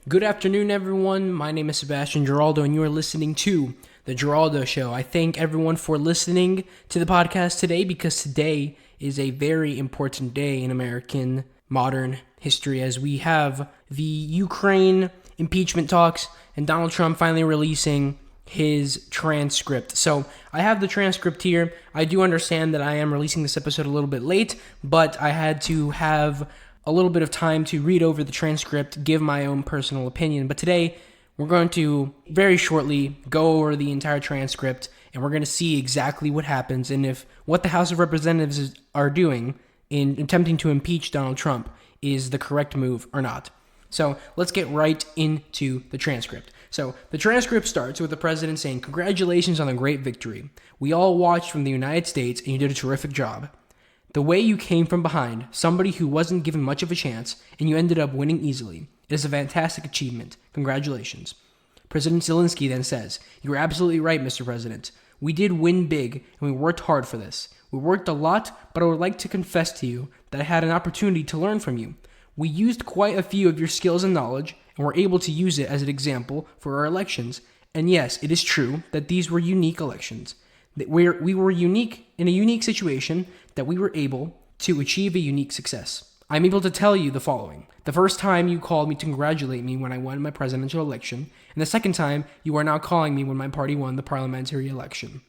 Good afternoon, everyone. My name is Sebastian Giraldo, and you are listening to The Giraldo Show. I thank everyone for listening to the podcast today because today is a very important day in American modern history as we have the Ukraine impeachment talks and Donald Trump finally releasing his transcript. So I have the transcript here. I do understand that I am releasing this episode a little bit late, but I had to have a little bit of time to read over the transcript, give my own personal opinion. But today, we're going to very shortly go over the entire transcript, and we're going to see exactly what happens and if what the House of Representatives are doing in attempting to impeach Donald Trump is the correct move or not. So let's get right into the transcript. So the transcript starts with the president saying, "Congratulations on the great victory. We all watched from the United States, and you did a terrific job. The way you came from behind, somebody who wasn't given much of a chance, and you ended up winning easily. It is a fantastic achievement. Congratulations." President Zelensky then says, "You're absolutely right, Mr. President. We did win big, and we worked hard for this. We worked a lot, but I would like to confess to you that I had an opportunity to learn from you. We used quite a few of your skills and knowledge, and were able to use it as an example for our elections. And yes, it is true that these were unique elections. That we were unique in a unique situation that we were able to achieve a unique success. I'm able to tell you the following. The first time you called me to congratulate me when I won my presidential election, and the second time you are now calling me when my party won the parliamentary election.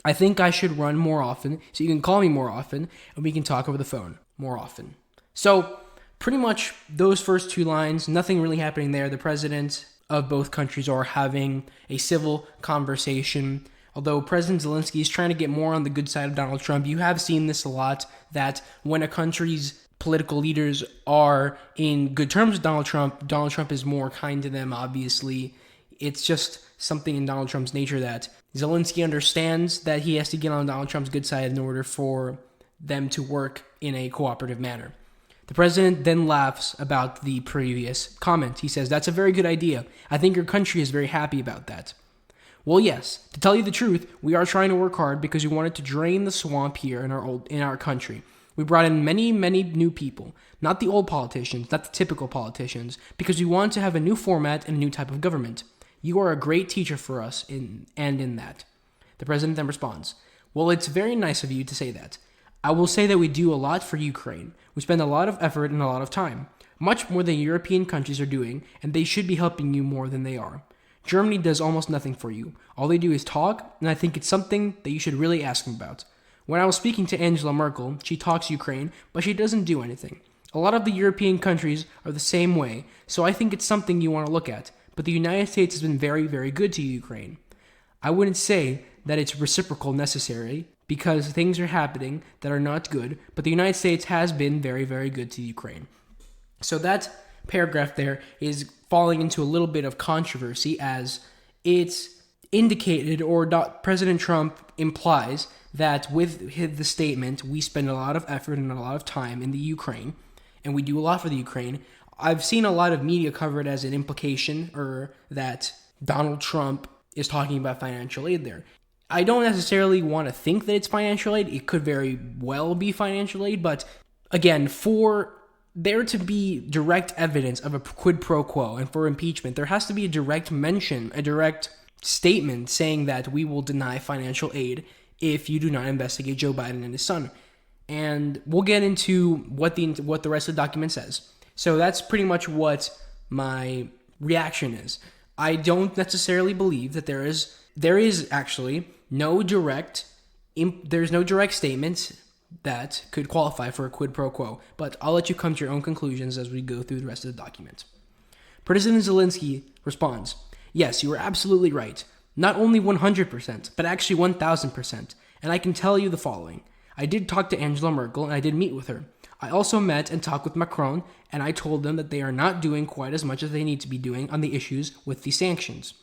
I think I should run more often, so you can call me more often, and we can talk over the phone more often." So, pretty much those first two lines, nothing really happening there. The presidents of both countries are having a civil conversation. Although President Zelensky is trying to get more on the good side of Donald Trump, you have seen this a lot, that when a country's political leaders are in good terms with Donald Trump is more kind to them, obviously. It's just something in Donald Trump's nature that Zelensky understands that he has to get on Donald Trump's good side in order for them to work in a cooperative manner. The president then laughs about the previous comment. He says, "That's a very good idea. I think your country is very happy about that." Well, yes. To tell you the truth, we are trying to work hard because we wanted to drain the swamp here in our country. We brought in many, many new people, not the old politicians, not the typical politicians, because we want to have a new format and a new type of government. You are a great teacher for us in that. The president then responds, "Well, it's very nice of you to say that. I will say that we do a lot for Ukraine. We spend a lot of effort and a lot of time, much more than European countries are doing, and they should be helping you more than they are. Germany does almost nothing for you. All they do is talk, and I think it's something that you should really ask them about. When I was speaking to Angela Merkel, she talks Ukraine, but she doesn't do anything. A lot of the European countries are the same way, so I think it's something you want to look at. But the United States has been very, very good to Ukraine. I wouldn't say that it's reciprocal necessarily, because things are happening that are not good, but the United States has been very, very good to Ukraine." So that paragraph there is falling into a little bit of controversy as it's indicated, or President Trump implies that with the statement, "We spend a lot of effort and a lot of time in the Ukraine, and we do a lot for the Ukraine." I've seen a lot of media cover it as an implication, or that Donald Trump is talking about financial aid there. I don't necessarily want to think that it's financial aid. It could very well be financial aid, but again, for there to be direct evidence of a quid pro quo and for impeachment, there has to be a direct mention, a direct statement saying that we will deny financial aid if you do not investigate Joe Biden and his son. And we'll get into what the rest of the document says. So that's pretty much what my reaction is. I don't necessarily believe that there is actually no direct statement that could qualify for a quid pro quo, but I'll let you come to your own conclusions as we go through the rest of the document. President Zelensky responds, "Yes, you are absolutely right. Not only 100%, but actually 1,000%. And I can tell you the following. I did talk to Angela Merkel, and I did meet with her. I also met and talked with Macron, and I told them that they are not doing quite as much as they need to be doing on the issues with the sanctions.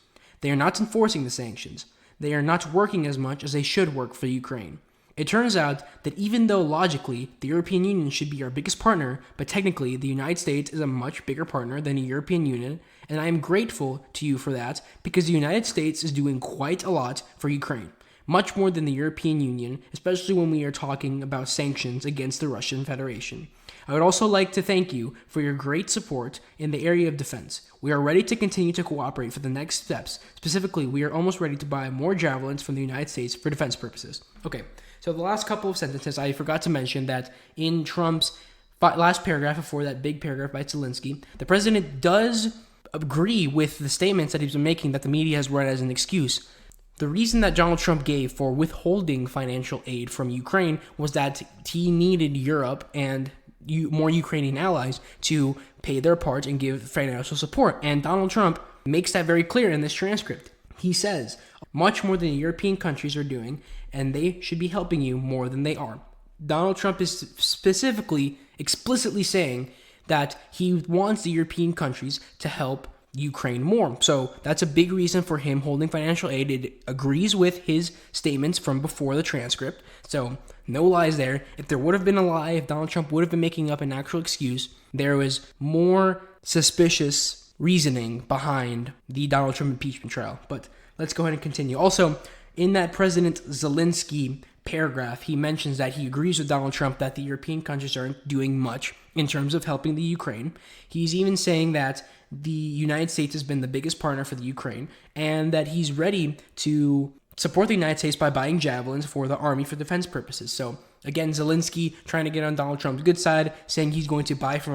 They are not enforcing the sanctions. They are not working as much as they should work for Ukraine. It turns out that even though logically the European Union should be our biggest partner, but technically the United States is a much bigger partner than the European Union, and I am grateful to you for that because the United States is doing quite a lot for Ukraine, much more than the European Union, especially when we are talking about sanctions against the Russian Federation. I would also like to thank you for your great support in the area of defense. We are ready to continue to cooperate for the next steps. Specifically, we are almost ready to buy more javelins from the United States for defense purposes. Okay, so the last couple of sentences, I forgot to mention that in Trump's last paragraph before that big paragraph by Zelensky, the president does agree with the statements that he's been making that the media has read as an excuse. The reason that Donald Trump gave for withholding financial aid from Ukraine was that he needed Europe and more Ukrainian allies to pay their part and give financial support. And Donald Trump makes that very clear in this transcript. He says, much more than the European countries are doing, and they should be helping you more than they are. Donald Trump is explicitly saying that he wants the European countries to help Ukraine more. So that's a big reason for him holding financial aid. It agrees with his statements from before the transcript. So no lies there. If there would have been a lie, if Donald Trump would have been making up an actual excuse, there was more suspicious reasoning behind the Donald Trump impeachment trial. But let's go ahead and continue. Also, in that President Zelensky paragraph, he mentions that he agrees with Donald Trump that the European countries aren't doing much in terms of helping the Ukraine. He's even saying that the United States has been the biggest partner for the Ukraine and that he's ready to support the United States by buying javelins for the army for defense purposes. So again, Zelensky trying to get on Donald Trump's good side, saying he's going to buy from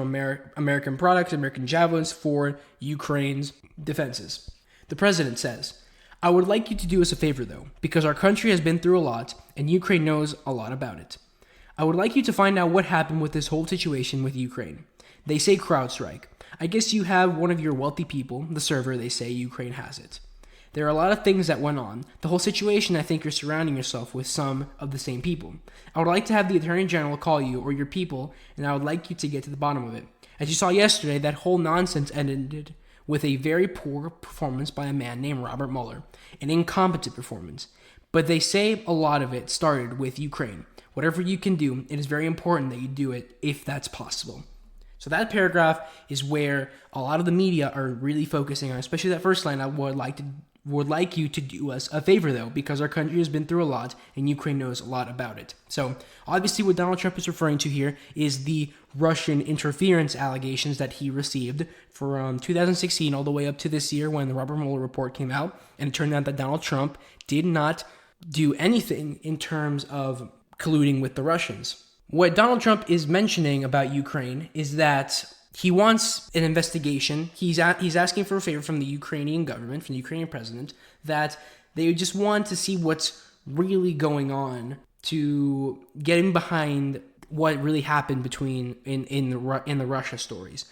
American products, American javelins for Ukraine's defenses. The president says, I would like you to do us a favor though, because our country has been through a lot and Ukraine knows a lot about it. I would like you to find out what happened with this whole situation with Ukraine. They say CrowdStrike. I guess you have one of your wealthy people, the server, they say Ukraine has it. There are a lot of things that went on. The whole situation, I think you're surrounding yourself with some of the same people. I would like to have the Attorney General call you or your people, and I would like you to get to the bottom of it. As you saw yesterday, that whole nonsense ended with a very poor performance by a man named Robert Mueller, an incompetent performance. But they say a lot of it started with Ukraine. Whatever you can do, it is very important that you do it if that's possible. So that paragraph is where a lot of the media are really focusing on, especially that first line. I would like you to do us a favor though, because our country has been through a lot and Ukraine knows a lot about it. So obviously what Donald Trump is referring to here is the Russian interference allegations that he received from 2016 all the way up to this year when the Robert Mueller report came out, and it turned out that Donald Trump did not do anything in terms of colluding with the Russians. What Donald Trump is mentioning about Ukraine is that he wants an investigation. He's asking for a favor from the Ukrainian government, from the Ukrainian president, that they just want to see what's really going on, to getting behind what really happened between in the Russia stories.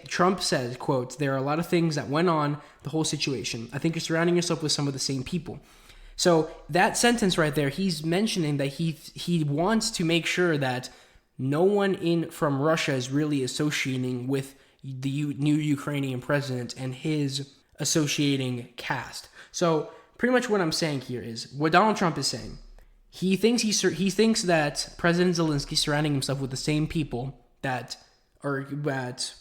Trump says, quote, there are a lot of things that went on, the whole situation. I think you're surrounding yourself with some of the same people. So that sentence right there, he's mentioning that he wants to make sure that no one from Russia is really associating with the new Ukrainian president and his associating cast. So pretty much what I'm saying here is what Donald Trump is saying. He thinks that President Zelensky surrounding himself with the same people that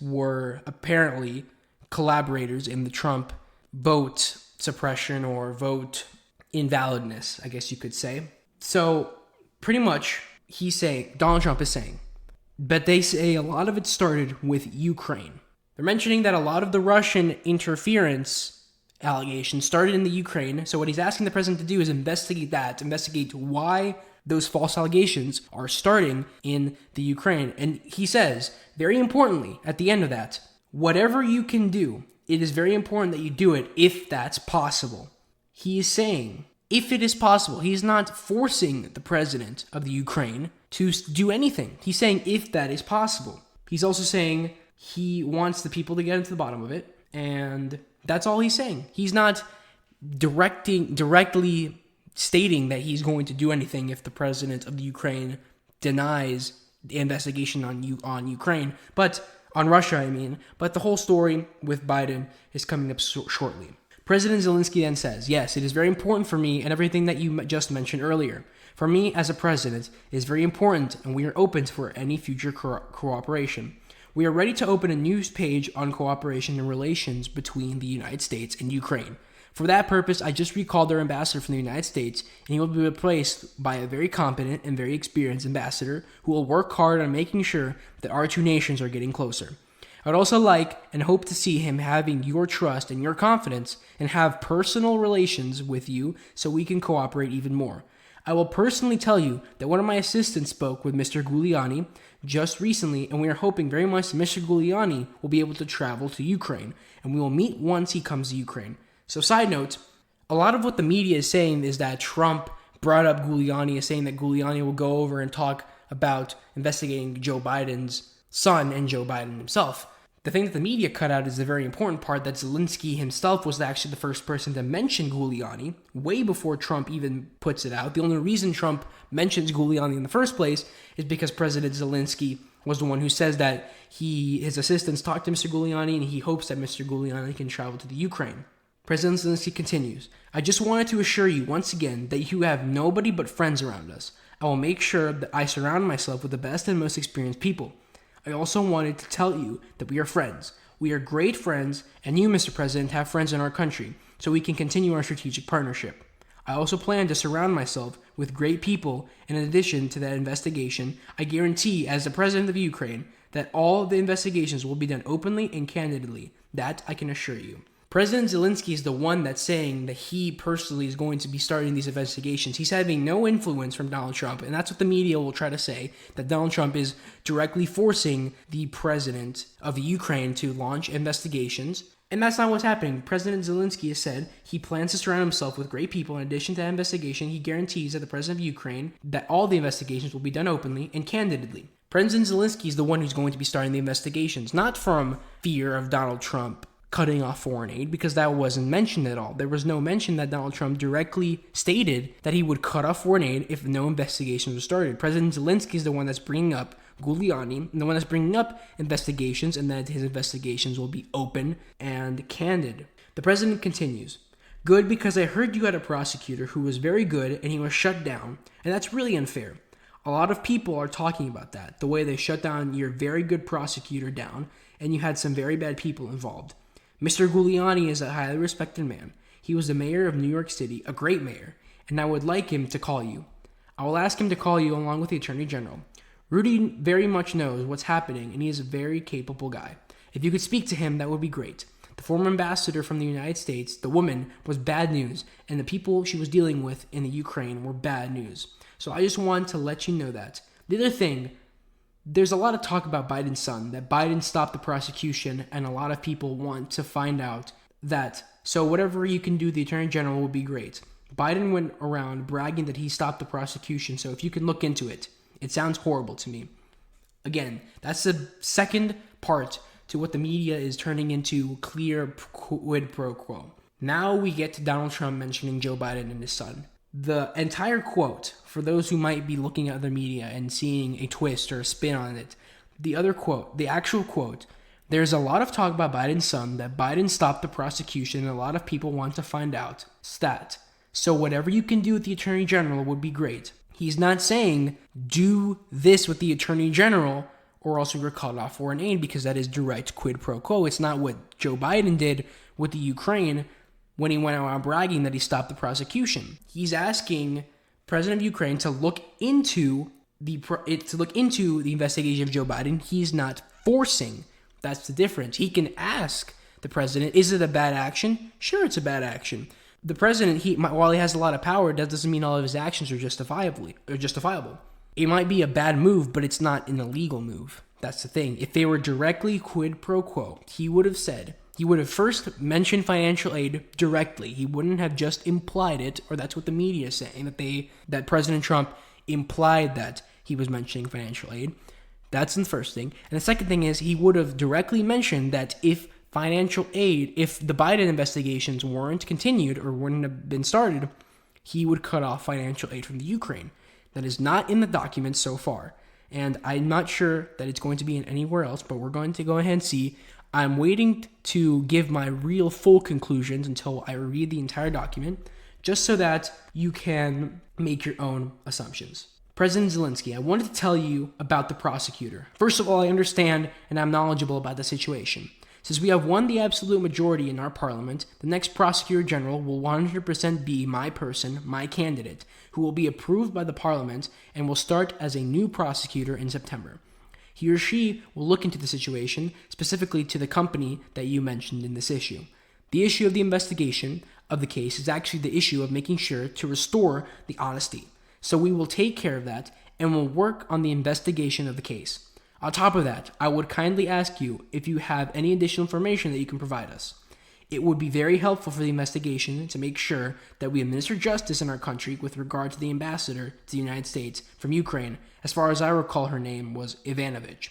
were apparently collaborators in the Trump vote suppression or vote invalidness, I guess you could say. So pretty much Donald Trump is saying, but they say a lot of it started with Ukraine. They're mentioning that a lot of the Russian interference allegations started in the Ukraine. So what he's asking the president to do is investigate why those false allegations are starting in the Ukraine. And he says, very importantly, at the end of that, whatever you can do, it is very important that you do it if that's possible. He is saying, if it is possible, he's not forcing the president of the Ukraine to do anything. He's saying if that is possible. He's also saying he wants the people to get into the bottom of it, and that's all he's saying. He's not directly stating that he's going to do anything if the president of the Ukraine denies the investigation on Ukraine, but on Russia, I mean. But the whole story with Biden is coming up shortly. President Zelensky then says, yes, it is very important for me and everything that you just mentioned earlier. For me as a president, it is very important and we are open for any future cooperation. We are ready to open a news page on cooperation and relations between the United States and Ukraine. For that purpose, I just recalled their ambassador from the United States, and he will be replaced by a very competent and very experienced ambassador who will work hard on making sure that our two nations are getting closer. I would also like and hope to see him having your trust and your confidence and have personal relations with you so we can cooperate even more. I will personally tell you that one of my assistants spoke with Mr. Giuliani just recently, and we are hoping very much that Mr. Giuliani will be able to travel to Ukraine, and we will meet once he comes to Ukraine. So side note, a lot of what the media is saying is that Trump brought up Giuliani, is saying that Giuliani will go over and talk about investigating Joe Biden's son and Joe Biden himself. The thing that the media cut out is the very important part, that Zelensky himself was actually the first person to mention Giuliani way before Trump even puts it out. The only reason Trump mentions Giuliani in the first place is because President Zelensky was the one who says that his assistants talked to Mr. Giuliani and he hopes that Mr. Giuliani can travel to the Ukraine. President Zelensky continues, I just wanted to assure you once again that you have nobody but friends around us. I will make sure that I surround myself with the best and most experienced people. I also wanted to tell you that we are friends. We are great friends, and you, Mr. President, have friends in our country, so we can continue our strategic partnership. I also plan to surround myself with great people, and in addition to that investigation, I guarantee, as the President of Ukraine, that all the investigations will be done openly and candidly. That I can assure you. President Zelensky is the one that's saying that he personally is going to be starting these investigations. He's having no influence from Donald Trump, and that's what the media will try to say, that Donald Trump is directly forcing the president of Ukraine to launch investigations. And that's not what's happening. President Zelensky has said he plans to surround himself with great people. In addition to that investigation, he guarantees that the president of Ukraine that all the investigations will be done openly and candidly. President Zelensky is the one who's going to be starting the investigations, not from fear of Donald Trump cutting off foreign aid, because that wasn't mentioned at all. There was no mention that Donald Trump directly stated that he would cut off foreign aid if no investigations were started. President Zelensky is the one that's bringing up Giuliani, and the one that's bringing up investigations, and that his investigations will be open and candid. The president continues, good, because I heard you had a prosecutor who was very good and he was shut down, and that's really unfair. A lot of people are talking about that, the way they shut down your very good prosecutor down, and you had some very bad people involved. Mr. Giuliani is a highly respected man. He was the mayor of New York City, a great mayor, and I would like him to call you. I will ask him to call you along with the Attorney General. Rudy very much knows what's happening, and he is a very capable guy. If you could speak to him, that would be great. The former ambassador from the United States, the woman, was bad news, and the people she was dealing with in the Ukraine were bad news. So I just want to let you know that. The other thing, there's a lot of talk about Biden's son, that Biden stopped the prosecution, and a lot of people want to find out that. So whatever you can do, the Attorney General would be great. Biden went around bragging that he stopped the prosecution, so if you can look into it. It sounds horrible to me. Again, that's the second part to what the media is turning into clear quid pro quo. Now we get to Donald Trump mentioning Joe Biden and his son. The entire quote, for those who might be looking at the media and seeing a twist or a spin on it, the other quote, the actual quote, there's a lot of talk about Biden's son, that Biden stopped the prosecution, and a lot of people want to find out stat. So whatever you can do with the Attorney General would be great. He's not saying do this with the Attorney General or else you're cut off foreign aid, because that is direct quid pro quo. It's not what Joe Biden did with the Ukraine when he went around bragging that he stopped the prosecution. He's asking President of Ukraine to look into the investigation of Joe Biden. He's not forcing. That's the difference. He can ask the president, is it a bad action? Sure, it's a bad action. The president, while he has a lot of power, that doesn't mean all of his actions are justifiable. It might be a bad move, but it's not an illegal move. That's the thing. If they were directly quid pro quo, he would have first mentioned financial aid directly. He wouldn't have just implied it, or that's what the media is saying, that President Trump implied that he was mentioning financial aid. That's the first thing. And the second thing is he would have directly mentioned that if the Biden investigations weren't continued or wouldn't have been started, he would cut off financial aid from the Ukraine. That is not in the documents so far. And I'm not sure that it's going to be in anywhere else, but we're going to go ahead and see. I'm waiting to give my real full conclusions until I read the entire document, just so that you can make your own assumptions. President Zelensky, I wanted to tell you about the prosecutor. First of all, I understand and I'm knowledgeable about the situation. Since we have won the absolute majority in our parliament, the next prosecutor general will 100% be my person, my candidate, who will be approved by the parliament and will start as a new prosecutor in September. He or she will look into the situation, specifically to the company that you mentioned in this issue. The issue of the investigation of the case is actually the issue of making sure to restore the honesty. So we will take care of that and will work on the investigation of the case. On top of that, I would kindly ask you if you have any additional information that you can provide us. It would be very helpful for the investigation to make sure that we administer justice in our country with regard to the ambassador to the United States from Ukraine. As far as I recall, her name was Ivanovich.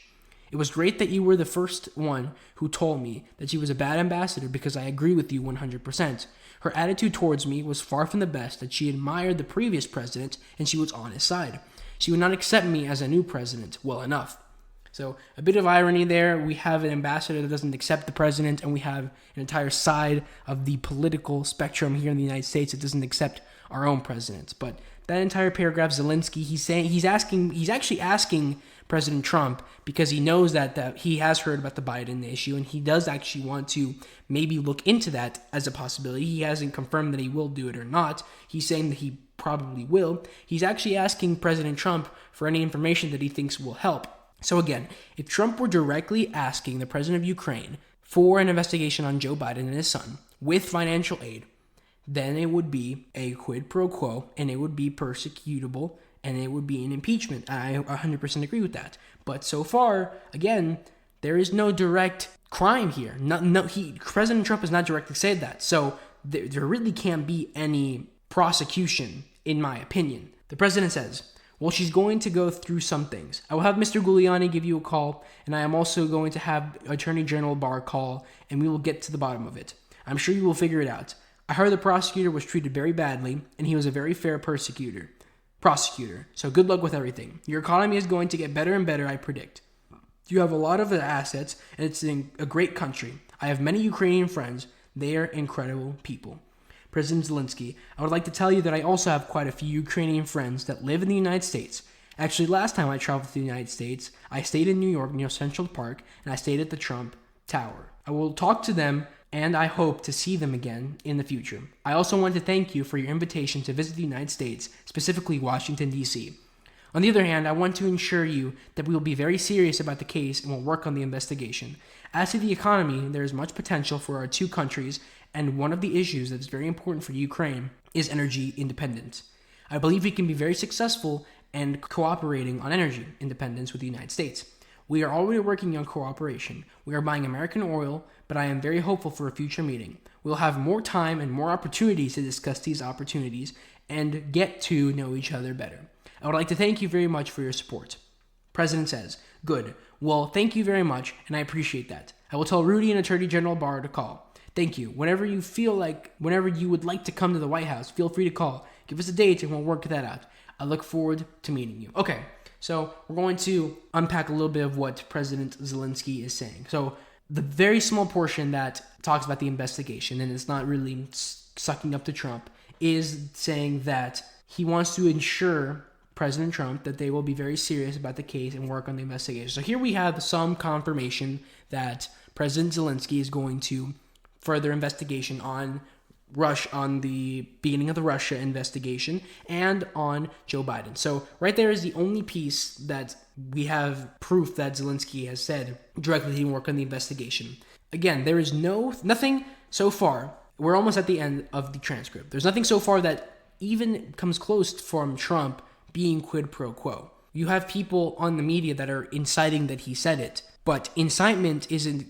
It was great that you were the first one who told me that she was a bad ambassador, because I agree with you 100%. Her attitude towards me was far from the best, that she admired the previous president and she was on his side. She would not accept me as a new president well enough. So a bit of irony there. We have an ambassador that doesn't accept the president, and we have an entire side of the political spectrum here in the United States that doesn't accept our own president. But that entire paragraph, Zelensky, he's actually asking President Trump, because he knows that he has heard about the Biden issue, and he does actually want to maybe look into that as a possibility. He hasn't confirmed that he will do it or not. He's saying that he probably will. He's actually asking President Trump for any information that he thinks will help. So again, if Trump were directly asking the president of Ukraine for an investigation on Joe Biden and his son with financial aid, then it would be a quid pro quo, and it would be persecutable, and it would be an impeachment. I 100% agree with that. But so far, again, there is no direct crime here. President Trump has not directly said that. So there really can't be any prosecution, in my opinion. The president says, well, she's going to go through some things. I will have Mr. Giuliani give you a call, and I am also going to have Attorney General Barr call, and we will get to the bottom of it. I'm sure you will figure it out. I heard the prosecutor was treated very badly, and he was a very fair prosecutor. So good luck with everything. Your economy is going to get better and better, I predict. You have a lot of assets, and it's in a great country. I have many Ukrainian friends. They are incredible people. President Zelensky, I would like to tell you that I also have quite a few Ukrainian friends that live in the United States. Actually, last time I traveled to the United States, I stayed in New York near Central Park, and I stayed at the Trump Tower. I will talk to them, and I hope to see them again in the future. I also want to thank you for your invitation to visit the United States, specifically Washington, D.C. On the other hand, I want to ensure you that we will be very serious about the case and will work on the investigation. As to the economy, there is much potential for our two countries, and one of the issues that is very important for Ukraine is energy independence. I believe we can be very successful and cooperating on energy independence with the United States. We are already working on cooperation. We are buying American oil, but I am very hopeful for a future meeting. We'll have more time and more opportunities to discuss these opportunities and get to know each other better. I would like to thank you very much for your support. President says, good. Well, thank you very much, and I appreciate that. I will tell Rudy and Attorney General Barr to call. Thank you. Whenever you would like to come to the White House, feel free to call. Give us a date and we'll work that out. I look forward to meeting you. Okay, so we're going to unpack a little bit of what President Zelensky is saying. So the very small portion that talks about the investigation, and it's not really sucking up to Trump, is saying that he wants to ensure President Trump that they will be very serious about the case and work on the investigation. So here we have some confirmation that President Zelensky is going to further investigation on the beginning of the Russia investigation and on Joe Biden. So right there is the only piece that we have proof that Zelensky has said directly he didn't work on the investigation. Again, there is nothing so far. We're almost at the end of the transcript. There's nothing so far that even comes close from Trump being quid pro quo. You have people on the media that are inciting that he said it, but incitement isn't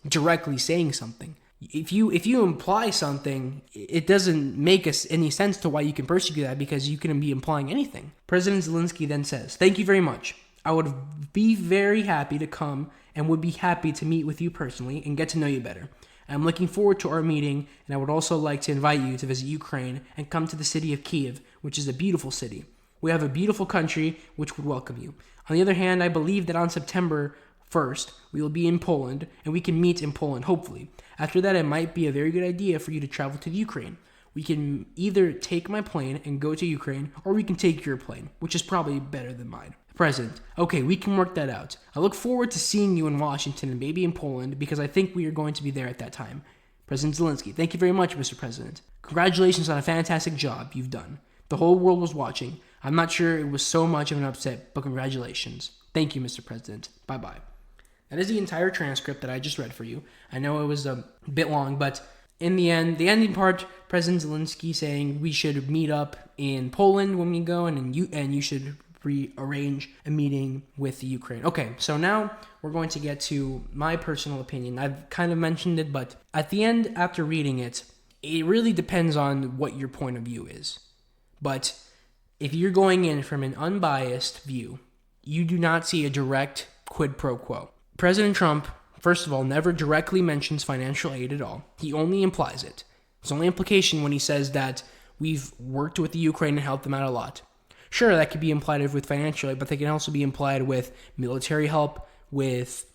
directly saying something. If you imply something, it doesn't make any sense to why you can persecute that, because you can be implying anything. President Zelensky then says, thank you very much. I would be very happy to come and would be happy to meet with you personally and get to know you better. I'm looking forward to our meeting, and I would also like to invite you to visit Ukraine and come to the city of Kyiv, which is a beautiful city. We have a beautiful country which would welcome you. On the other hand, I believe that on September 1st, we will be in Poland, and we can meet in Poland, hopefully. After that, it might be a very good idea for you to travel to the Ukraine. We can either take my plane and go to Ukraine, or we can take your plane, which is probably better than mine. President, okay, we can work that out. I look forward to seeing you in Washington and maybe in Poland because I think we are going to be there at that time. President Zelensky, thank you very much, Mr. President. Congratulations on a fantastic job you've done. The whole world was watching. I'm not sure it was so much of an upset, but congratulations. Thank you, Mr. President. Bye-bye. That is the entire transcript that I just read for you. I know it was a bit long, but in the end, the ending part, President Zelensky saying we should meet up in Poland when we go, and you should rearrange a meeting with the Ukraine. Okay, so now we're going to get to my personal opinion. I've kind of mentioned it, but at the end, after reading it, it really depends on what your point of view is. But if you're going in from an unbiased view, you do not see a direct quid pro quo. President Trump, first of all, never directly mentions financial aid at all. He only implies it. It's only implication when he says that we've worked with the Ukraine and helped them out a lot. Sure, that could be implied with financial aid, but they can also be implied with military help, with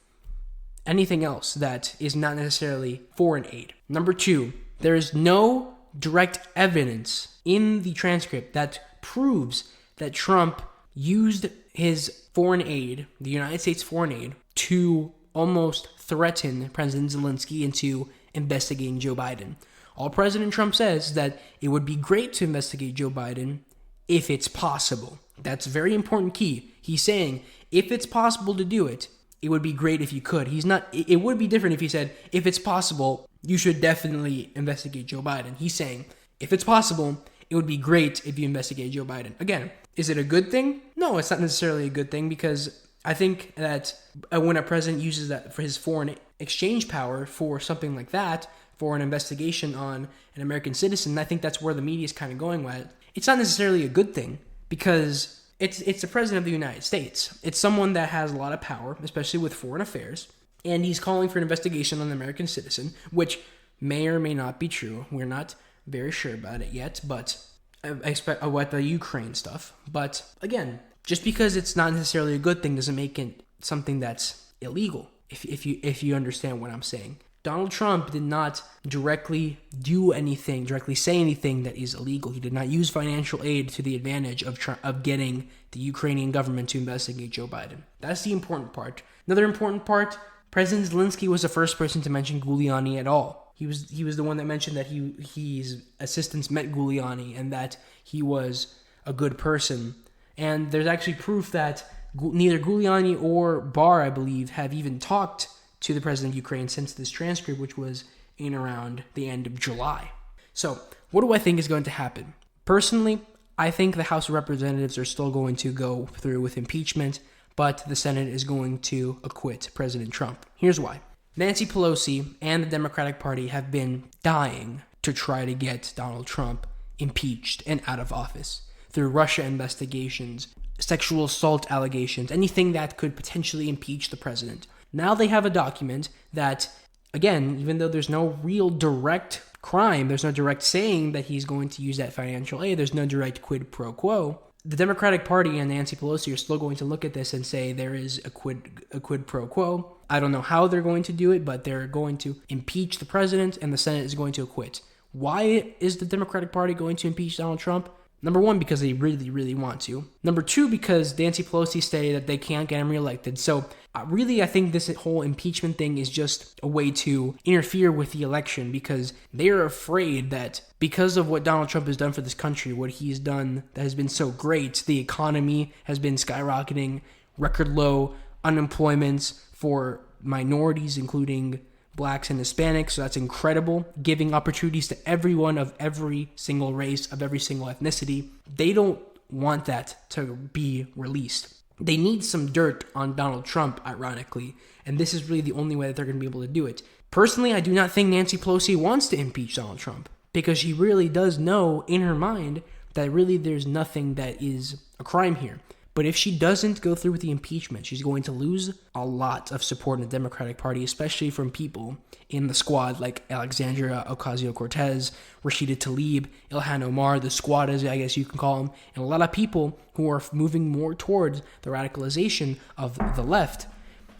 anything else that is not necessarily foreign aid. Number two, there is no direct evidence in the transcript that proves that Trump used his foreign aid, the United States foreign aid, to almost threaten President Zelensky into investigating Joe Biden. All President Trump says is that it would be great to investigate Joe Biden if it's possible. That's a very important key. He's saying, if it's possible to do it, it would be great if you could. It would be different if he said, if it's possible, you should definitely investigate Joe Biden. He's saying, if it's possible, it would be great if you investigate Joe Biden. Again, is it a good thing? No, it's not necessarily a good thing, because I think that when a president uses that for his foreign exchange power for something like that, for an investigation on an American citizen, I think that's where the media is kind of going with it. It's not necessarily a good thing, because it's the president of the United States. It's someone that has a lot of power, especially with foreign affairs, and he's calling for an investigation on an American citizen, which may or may not be true. We're not very sure about it yet, but I expect what the Ukraine stuff. But again, just because it's not necessarily a good thing doesn't make it something that's illegal, if you understand what I'm saying. Donald Trump did not directly say anything that is illegal. He did not use financial aid to the advantage of getting the Ukrainian government to investigate Joe Biden. That's the important part. Another important part, President Zelensky was the first person to mention Giuliani at all. He was the one that mentioned that his assistants met Giuliani and that he was a good person. And there's actually proof that neither Giuliani or Barr, I believe, have even talked to the president of Ukraine since this transcript, which was in around the end of July. So, what do I think is going to happen? Personally, I think the House of Representatives are still going to go through with impeachment, but the Senate is going to acquit President Trump. Here's why. Nancy Pelosi and the Democratic Party have been dying to try to get Donald Trump impeached and out of office through Russia investigations, sexual assault allegations, anything that could potentially impeach the president. Now they have a document that, again, even though there's no real direct crime, there's no direct saying that he's going to use that financial aid, there's no direct quid pro quo, the Democratic Party and Nancy Pelosi are still going to look at this and say there is a quid pro quo. I don't know how they're going to do it, but they're going to impeach the president and the Senate is going to acquit. Why is the Democratic Party going to impeach Donald Trump? Number one, because they really, really want to. Number two, because Nancy Pelosi stated that they can't get him reelected. So really, I think this whole impeachment thing is just a way to interfere with the election, because they're afraid that because of what Donald Trump has done for this country, what he's done that has been so great, the economy has been skyrocketing, record low unemployment for minorities, including blacks and Hispanics, so that's incredible, giving opportunities to everyone of every single race, of every single ethnicity. They don't want that to be released. They need some dirt on Donald Trump, ironically, and this is really the only way that they're going to be able to do it. Personally, I do not think Nancy Pelosi wants to impeach Donald Trump, because she really does know in her mind that really there's nothing that is a crime here. But if she doesn't go through with the impeachment, she's going to lose a lot of support in the Democratic Party, especially from people in the squad like Alexandria Ocasio-Cortez, Rashida Tlaib, Ilhan Omar, the squad, as I guess you can call them, and a lot of people who are moving more towards the radicalization of the left.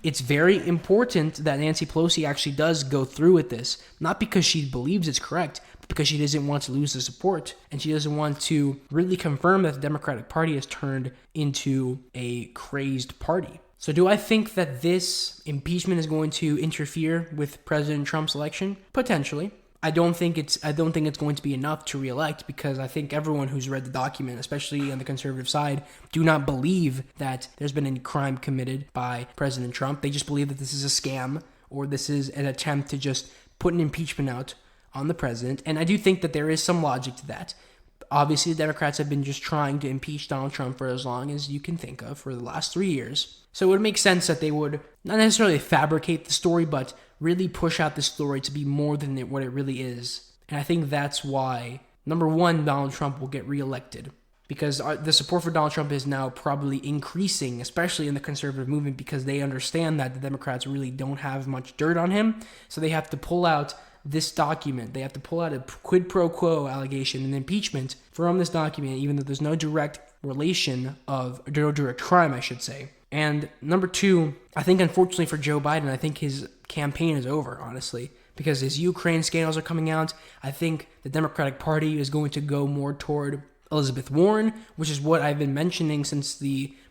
it's very important that Nancy Pelosi actually does go through with this, not because she believes it's correct, but because she doesn't want to lose the support, and she doesn't want to really confirm that the Democratic Party has turned into a crazed party. So do I think that this impeachment is going to interfere with President Trump's election? Potentially. I don't think it's going to be enough to reelect, because I think everyone who's read the document, especially on the conservative side, do not believe that there's been any crime committed by President Trump. They just believe that this is a scam, or this is an attempt to just put an impeachment out on the president. And I do think that there is some logic to that. Obviously, the Democrats have been just trying to impeach Donald Trump for as long as you can think of, for the last 3 years. So it would make sense that they would not necessarily fabricate the story, but really push out the story to be more than what it really is. And I think that's why, number one, Donald Trump will get reelected. Because the support for Donald Trump is now probably increasing, especially in the conservative movement, because they understand that the Democrats really don't have much dirt on him. So they have to pull out this document. They have to pull out a quid pro quo allegation and impeachment from this document, even though there's no direct crime, I should say. And number two, I think unfortunately for Joe Biden, I think his campaign is over, honestly, because his Ukraine scandals are coming out. I think the Democratic Party is going to go more toward Elizabeth Warren, which is what I've been mentioning since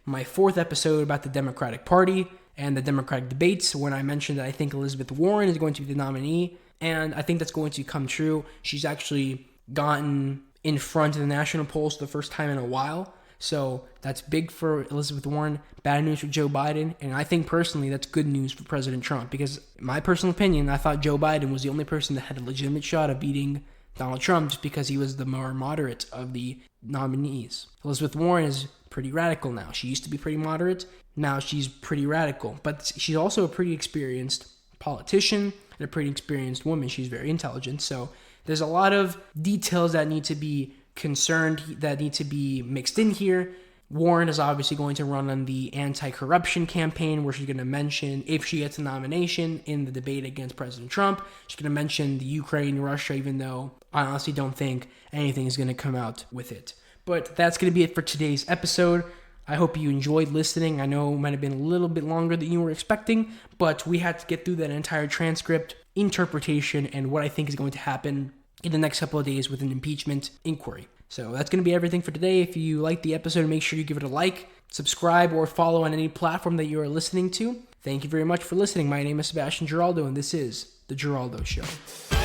my fourth episode about the Democratic Party and the Democratic debates, when I mentioned that I think Elizabeth Warren is going to be the nominee, and I think that's going to come true. She's actually gotten in front of the national polls for the first time in a while. So that's big for Elizabeth Warren, bad news for Joe Biden, and I think personally that's good news for President Trump, because in my personal opinion, I thought Joe Biden was the only person that had a legitimate shot of beating Donald Trump just because he was the more moderate of the nominees. Elizabeth Warren is pretty radical now. She used to be pretty moderate. Now she's pretty radical, but she's also a pretty experienced politician and a pretty experienced woman. She's very intelligent. So there's a lot of details that need to be that need to be mixed in here. Warren is obviously going to run on the anti-corruption campaign, where she's going to mention, if she gets a nomination in the debate against President Trump, she's going to mention the Ukraine, Russia, even though I honestly don't think anything is going to come out with it. But that's going to be it for today's episode. I hope you enjoyed listening. I know it might have been a little bit longer than you were expecting, but we had to get through that entire transcript, interpretation, and what I think is going to happen in the next couple of days with an impeachment inquiry. So that's going to be everything for today. If you liked the episode, make sure you give it a like, subscribe, or follow on any platform that you are listening to. Thank you very much for listening. My name is Sebastian Giraldo, and this is The Giraldo Show.